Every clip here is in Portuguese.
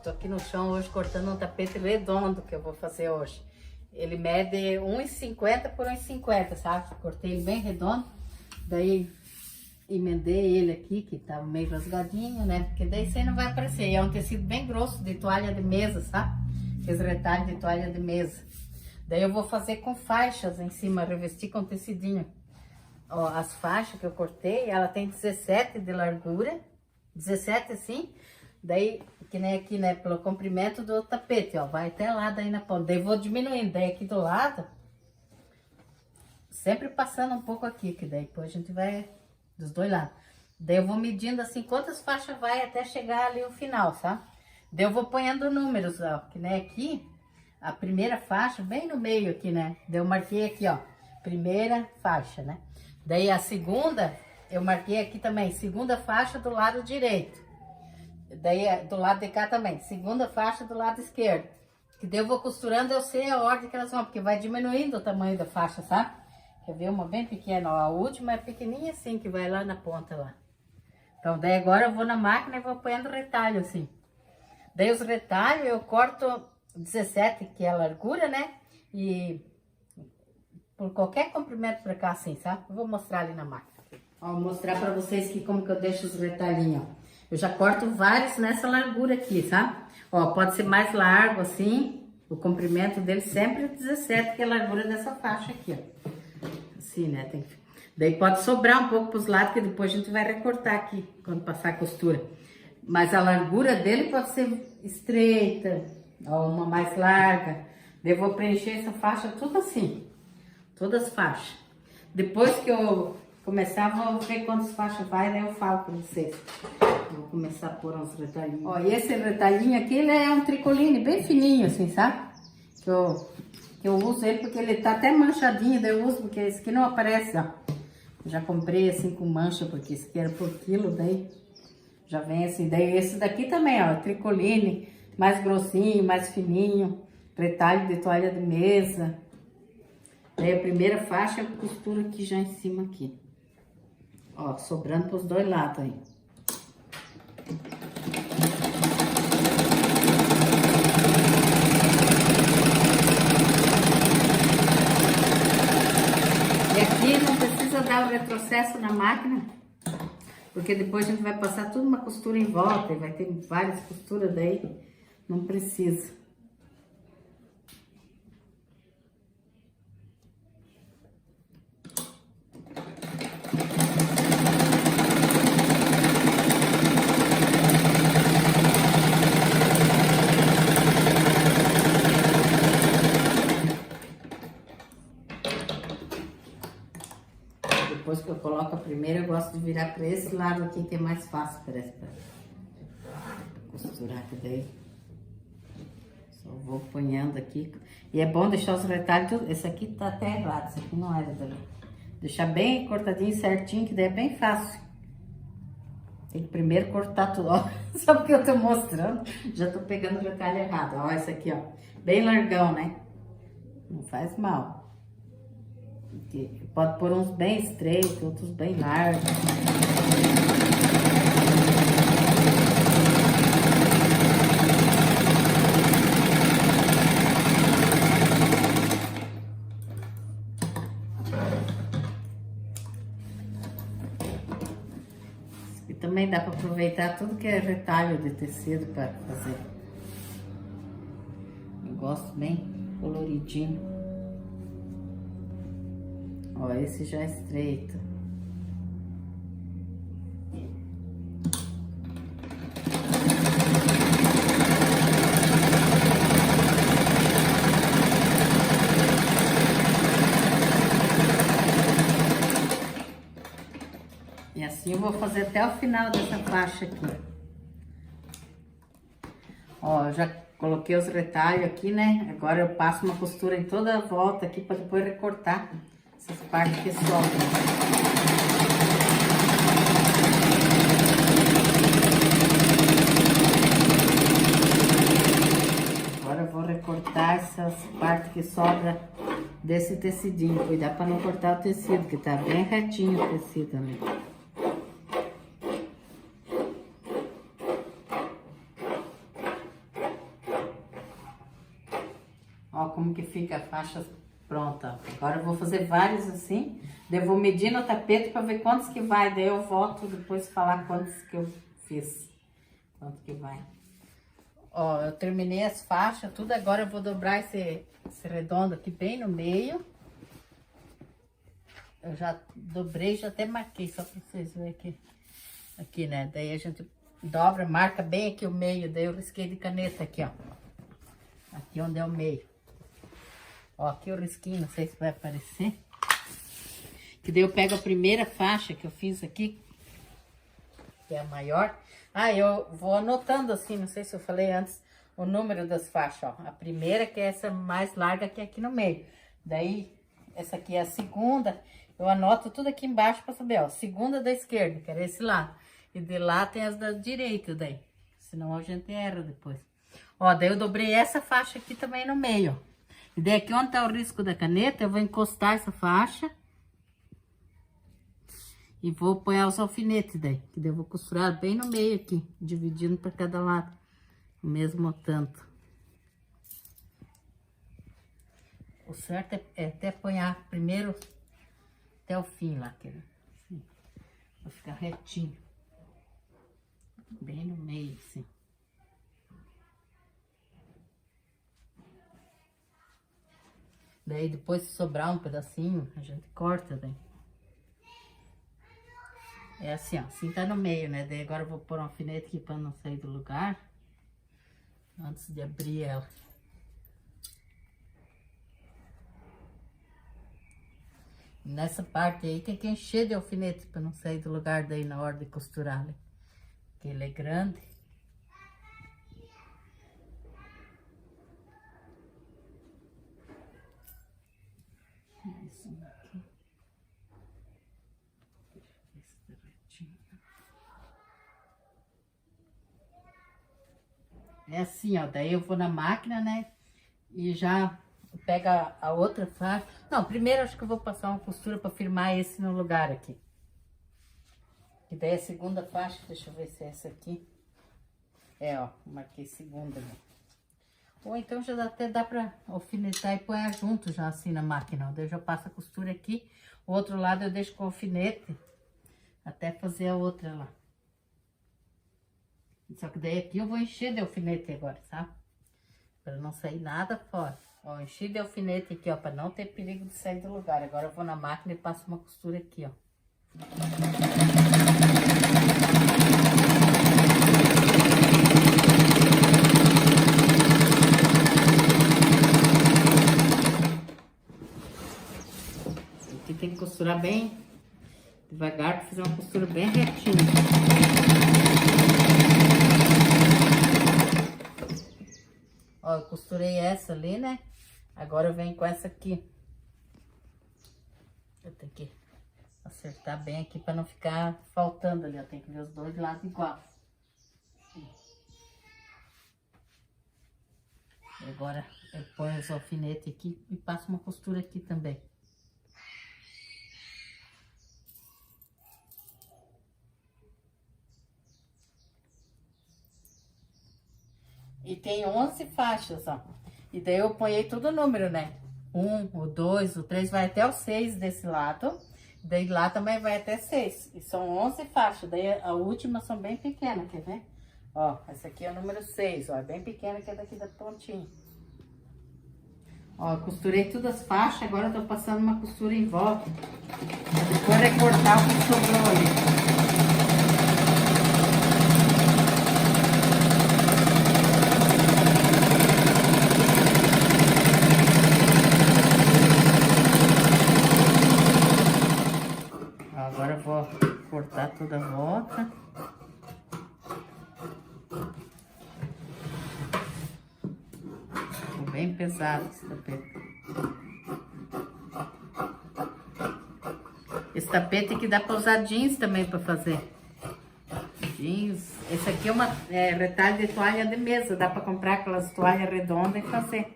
tô aqui no chão hoje cortando um tapete redondo que eu vou fazer hoje. Ele mede 1,50 por 1,50, sabe? Cortei ele bem redondo, daí emendei ele aqui, que tava meio rasgadinho, né? Porque daí isso aí não vai aparecer. E é um tecido bem grosso de toalha de mesa, sabe? Aqueles retalhos de toalha de mesa. Daí eu vou fazer com faixas em cima, revestir com tecidinho. Ó, as faixas que eu cortei, ela tem 17 de largura, 17 assim. Daí, que nem aqui, né, pelo comprimento do tapete, ó, vai até lá daí na ponta. Daí vou diminuindo, daí aqui do lado, sempre passando um pouco aqui, que daí depois a gente vai dos dois lados. Daí eu vou medindo assim, quantas faixas vai até chegar ali o final, sabe? Daí eu vou ponhando números, ó, que nem aqui, a primeira faixa, bem no meio aqui, né? Daí eu marquei aqui, ó, primeira faixa, né? Daí a segunda, eu marquei aqui também, segunda faixa do lado direito. Daí do lado de cá também, segunda faixa do lado esquerdo. Que daí eu vou costurando, eu sei a ordem que elas vão, porque vai diminuindo o tamanho da faixa, sabe? Quer ver uma bem pequena, ó, a última é pequenininha assim, que vai lá na ponta lá. Então daí agora eu vou na máquina e vou apoiando retalho assim. Daí os retalhos eu corto 17, que é a largura, né? E por qualquer comprimento pra cá assim, sabe? Eu vou mostrar ali na máquina. Ó, vou mostrar pra vocês que como que eu deixo os retalhinhos, ó. Eu já corto vários nessa largura aqui, sabe? Ó, pode ser mais largo assim, o comprimento dele sempre é 17, que é a largura dessa faixa aqui, ó. Assim, né? Tem que... Daí pode sobrar um pouco pros lados, que depois a gente vai recortar aqui, quando passar a costura. Mas a largura dele pode ser estreita, ó, uma mais larga. Daí eu vou preencher essa faixa tudo assim, todas as faixas. Depois que eu começar, vou ver quantas faixas vai, daí eu falo pra vocês. Vou começar a pôr uns retalhinhos. Ó, e esse retalhinho aqui, ele é um tricoline bem fininho, assim, sabe? Que eu uso ele porque ele tá até manchadinho, daí eu uso porque esse aqui não aparece, ó. Já comprei assim com mancha, porque esse aqui era por quilo, daí já vem assim. Daí esse daqui também, ó, tricoline, mais grossinho, mais fininho, retalho de toalha de mesa. Daí a primeira faixa eu costuro aqui já em cima aqui. Ó, sobrando pros dois lados aí. E aqui não precisa dar o retrocesso na máquina, porque depois a gente vai passar tudo uma costura em volta e vai ter várias costuras, daí não precisa. Depois que eu coloco a primeira, eu gosto de virar para esse lado aqui, que é mais fácil, parece, pra costurar, que daí só vou ponhando aqui. E é bom deixar os retalhos, esse aqui tá até errado, esse aqui não era dali. Deixar bem cortadinho, certinho, que daí é bem fácil. Tem que primeiro cortar tudo, ó, só porque eu tô mostrando, já tô pegando o retalho errado. Ó, esse aqui, ó, bem largão, né? Não faz mal. Pode pôr uns bem estreitos, outros bem largos. E também dá para aproveitar tudo que é retalho de tecido para fazer. Eu gosto bem coloridinho. Ó, esse já é estreito. E assim eu vou fazer até o final dessa faixa aqui. Ó, eu já coloquei os retalhos aqui, né? Agora eu passo uma costura em toda a volta aqui para depois recortar essas partes que sobram. Agora eu vou recortar essas partes que sobram desse tecidinho. Cuidar para não cortar o tecido, que tá bem retinho o tecido ali. Ó como que fica a faixa pronta. Agora eu vou fazer vários assim. Daí eu vou medir no tapete para ver quantos que vai. Daí eu volto depois falar quantos que eu fiz. Quanto que vai. Ó, eu terminei as faixas, tudo. Agora eu vou dobrar esse redondo aqui bem no meio. Eu já dobrei, já até marquei, só para vocês verem aqui. Aqui, né? Daí a gente dobra, marca bem aqui o meio. Daí eu risquei de caneta aqui, ó. Aqui onde é o meio. Ó, aqui o risquinho, não sei se vai aparecer. Que daí eu pego a primeira faixa que eu fiz aqui, que é a maior. Ah, eu vou anotando assim, não sei se eu falei antes, o número das faixas, ó. A primeira, que é essa mais larga, que é aqui no meio. Daí, essa aqui é a segunda. Eu anoto tudo aqui embaixo para saber, ó. Segunda da esquerda, que era esse lado. E de lá tem as da direita, daí. Senão a gente erra depois. Ó, daí eu dobrei essa faixa aqui também no meio, ó. E daí aqui onde tá o risco da caneta, eu vou encostar essa faixa. E vou pôr os alfinetes daí. Que daí eu vou costurar bem no meio aqui, dividindo para cada lado. O mesmo tanto. O certo é até apanhar primeiro até o fim lá, assim, pra ficar retinho. Bem no meio, assim. Daí depois, se sobrar um pedacinho, a gente corta daí. É assim, ó, assim tá no meio, né? Daí agora eu vou pôr um alfinete aqui pra não sair do lugar. Antes de abrir ela. Nessa parte aí tem que encher de alfinete pra não sair do lugar daí na hora de costurar, né? Porque ele é grande. Isso aqui. É assim, ó, daí eu vou na máquina, né, e já pega a outra faixa. Não, primeiro acho que eu vou passar uma costura para firmar esse no lugar aqui. E daí a segunda faixa, deixa eu ver se é essa aqui. É, ó, marquei segunda, né. Ou então já até dá para alfinetar e pôr junto já assim na máquina. Daí eu já passo a costura aqui, o outro lado eu deixo com alfinete até fazer a outra lá. Só que daí aqui eu vou encher de alfinete agora, sabe? Pra não sair nada fora. Ó, enchi de alfinete aqui, ó, pra não ter perigo de sair do lugar. Agora eu vou na máquina e passo uma costura aqui, ó. Aqui tem que costurar bem devagar, pra fazer uma costura bem retinha. Ó, eu costurei essa ali, né? Agora eu venho com essa aqui. Eu tenho que acertar bem aqui pra não ficar faltando ali, ó. Tem que ver os dois lados igual. Agora eu ponho os alfinetes aqui e passo uma costura aqui também. E tem 11 faixas, ó. E daí eu ponhei todo o número, né? 1, o 2, o 3, vai até o 6 desse lado. Daí lá também vai até 6. E são 11 faixas. Daí a última são bem pequenas, quer ver? Ó, essa aqui é o número 6, ó. É bem pequena, que é daqui da pontinha. Ó, costurei todas as faixas. Agora eu tô passando uma costura em volta. Depois recortar o que sobrou ali. Agora eu vou cortar toda a volta. Ficou bem pesado esse tapete. Esse tapete que dá pra usar jeans também pra fazer. Jeans. Esse aqui é uma retalho de toalha de mesa. Dá pra comprar aquelas toalhas redondas e fazer.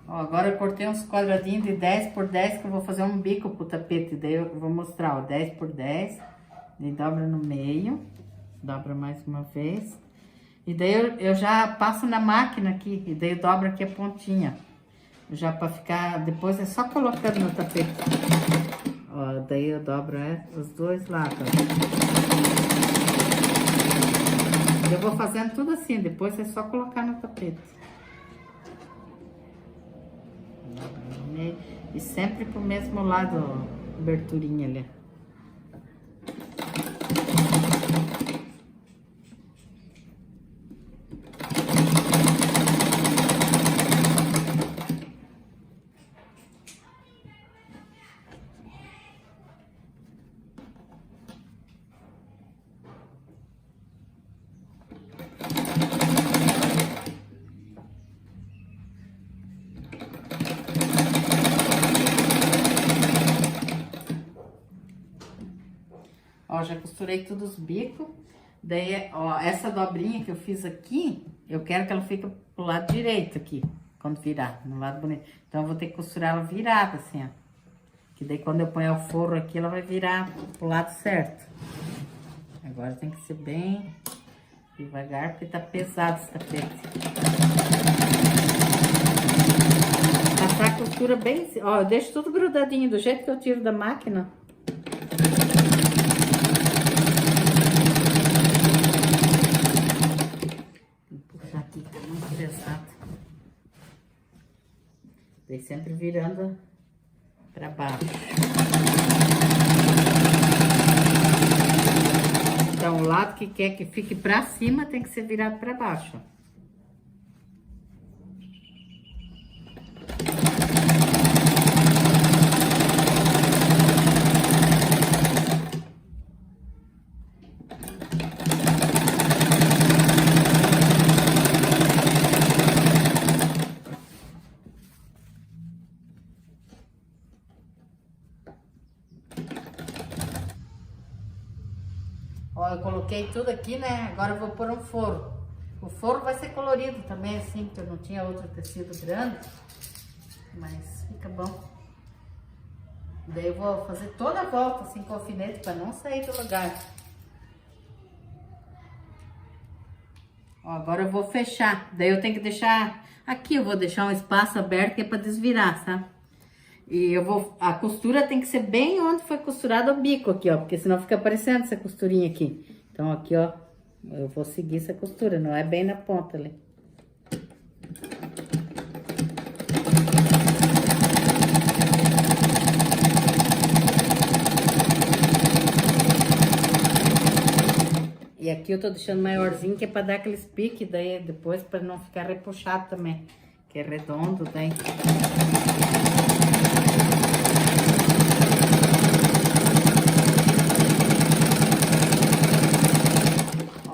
Ó, agora eu cortei uns quadradinhos de 10 por 10 que eu vou fazer um bico pro tapete. Daí eu vou mostrar, ó, 10 por 10. Daí dobra no meio. Dobra mais uma vez. E daí eu já passo na máquina aqui, e daí eu dobro aqui a pontinha. Já pra ficar, depois é só colocando no tapete. Ó, daí eu dobro os dois lados. Eu vou fazendo tudo assim, depois é só colocar no tapete. E sempre pro mesmo lado, ó, aberturinha ali. Ó, já costurei todos os bicos. Daí, ó, essa dobrinha que eu fiz aqui, eu quero que ela fique pro lado direito aqui, quando virar, no lado bonito. Então, eu vou ter que costurar ela virada, assim, ó. Que daí, quando eu ponho o forro aqui, ela vai virar pro lado certo. Agora tem que ser bem devagar, porque tá pesado esse tapete. Passar a costura bem... Ó, eu deixo tudo grudadinho, do jeito que eu tiro da máquina. Daí sempre virando para baixo. Então, o lado que quer que fique para cima tem que ser virado para baixo. Ó, eu coloquei tudo aqui, né? Agora eu vou pôr um forro. O forro vai ser colorido também, assim, porque eu não tinha outro tecido grande. Mas fica bom. Daí eu vou fazer toda a volta, assim, com alfinete, para não sair do lugar. Ó, agora eu vou fechar. Daí eu tenho que deixar... Aqui eu vou deixar um espaço aberto que é para desvirar, sabe? E eu vou... A costura tem que ser bem onde foi costurado o bico aqui, ó. Porque senão fica aparecendo essa costurinha aqui. Então aqui, ó, eu vou seguir essa costura. Não é bem na ponta ali. E aqui eu tô deixando maiorzinho, que é pra dar aqueles piques, daí depois pra não ficar repuxado também. Que é redondo, daí...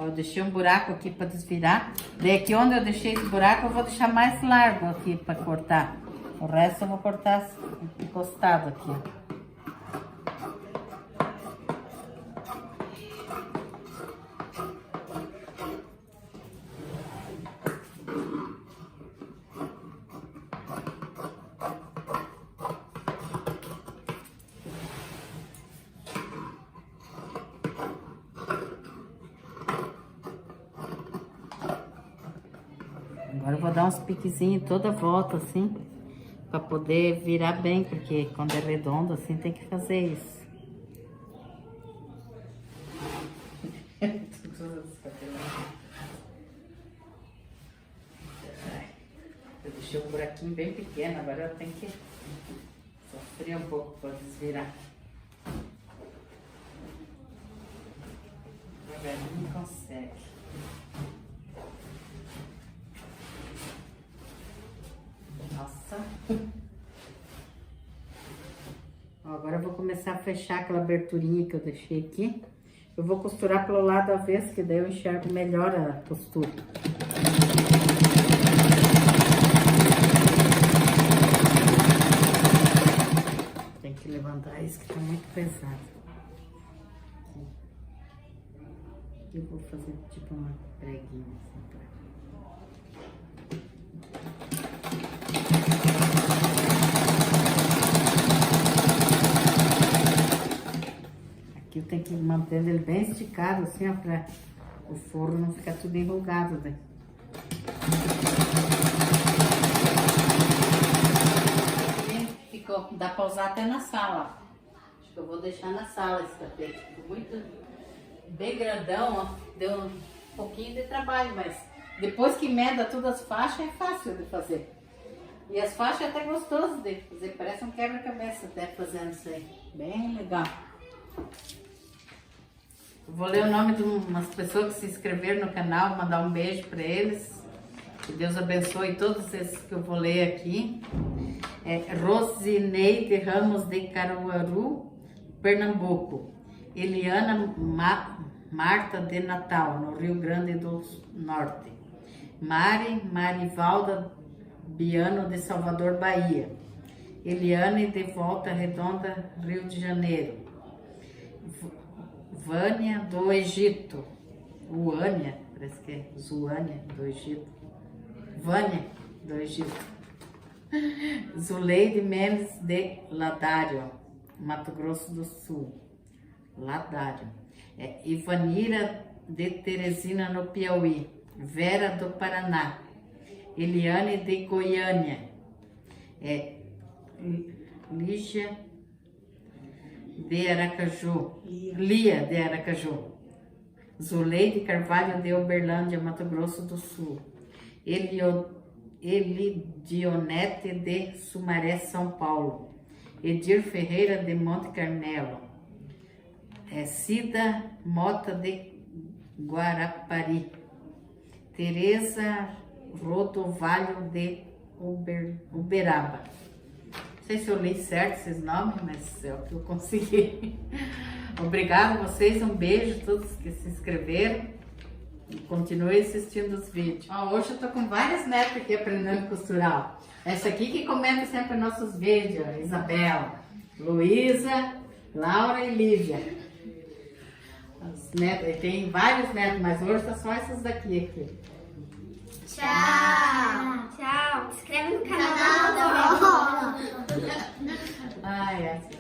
Eu deixei um buraco aqui para desvirar. Daí aqui onde eu deixei esse buraco, eu vou deixar mais largo aqui para cortar. O resto eu vou cortar encostado aqui. Agora eu vou dar uns piquezinhos toda a volta, assim, pra poder virar bem, porque quando é redondo, assim, tem que fazer isso. Eu deixei um buraquinho bem pequeno, agora eu tenho que sofrer um pouco pra desvirar. Devagarinho consegue. Nossa. Ó, agora eu vou começar a fechar aquela aberturinha que eu deixei aqui. Eu vou costurar pelo lado avesso, que daí eu enxergo melhor a costura. Tem que levantar isso que tá muito pesado. Aqui. Eu vou fazer tipo uma preguinha assim pra... Aqui eu tenho que manter ele bem esticado, assim, ó, pra O forro não fica tudo enrugado, né? Ficou, dá pra usar até na sala. Acho que eu vou deixar na sala esse tapete. Ficou muito bem grandão, ó. Deu um pouquinho de trabalho, mas depois que emenda todas as faixas é fácil de fazer. E as faixas é até gostoso de fazer, parece um quebra-cabeça até fazendo isso aí. Bem legal. Eu vou ler o nome de umas pessoas que se inscreveram no canal, mandar um beijo para eles. Que Deus abençoe todos esses que eu vou ler aqui. Rosineide Ramos de Caruaru, Pernambuco. Eliana Marta de Natal, no Rio Grande do Norte. Marivalda Biano de Salvador, Bahia. Eliane de Volta Redonda, Rio de Janeiro. Vânia do Egito. Uânia, parece que é Zuânia do Egito. Vânia do Egito. Zuleide Mendes de Ladário, Mato Grosso do Sul. Ladário. Ivanira de Teresina, no Piauí. Vera do Paraná. Eliane de Goiânia. Lígia de Aracaju. Lia de Aracaju. Zuleide Carvalho de Uberlândia, Mato Grosso do Sul. Elidionete de Sumaré, São Paulo. Edir Ferreira de Monte Carmelo. Cida Mota de Guarapari. Tereza Rodovalho de Uberaba. Não sei se eu li certo esses nomes, mas é o que eu consegui. Obrigado a vocês, um beijo a todos que se inscreveram e continuem assistindo os vídeos. Hoje eu tô com várias netas aqui aprendendo a costurar. Essa aqui que comenta sempre nossos vídeos, Isabela, Luísa, Laura e Lívia. As netas, tem vários netos, mas hoje tá só essas daqui aqui. Tchau! Tchau! Se inscreve no canal da vovó! Ai, essa é